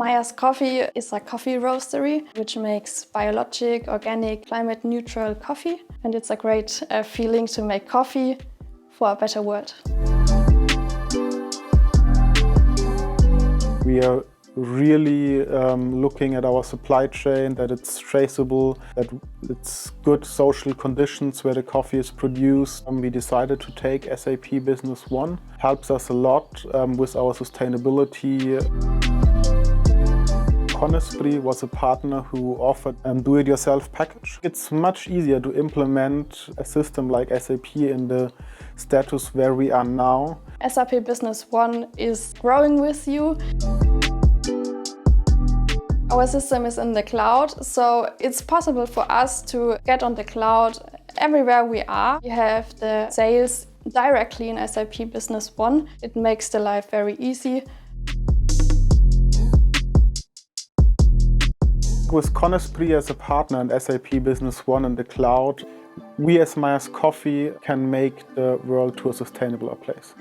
Majas Coffee is a coffee roastery which makes biologic, organic, climate-neutral coffee. And it's a great feeling to make coffee for a better world. We are really looking at our supply chain, that it's traceable, that it's good social conditions where the coffee is produced. We decided to take SAP Business One. Helps us a lot with our sustainability. Conesprit was a partner who offered a do-it-yourself package. It's much easier to implement a system like SAP in the status where we are now. SAP Business One is growing with you. Our system is in the cloud, so it's possible for us to get on the cloud everywhere we are. We have the sales directly in SAP Business One. It makes the life very easy. With Conesprit as a partner and SAP Business One in the cloud, we as Majas Coffee can make the world to a sustainabler place.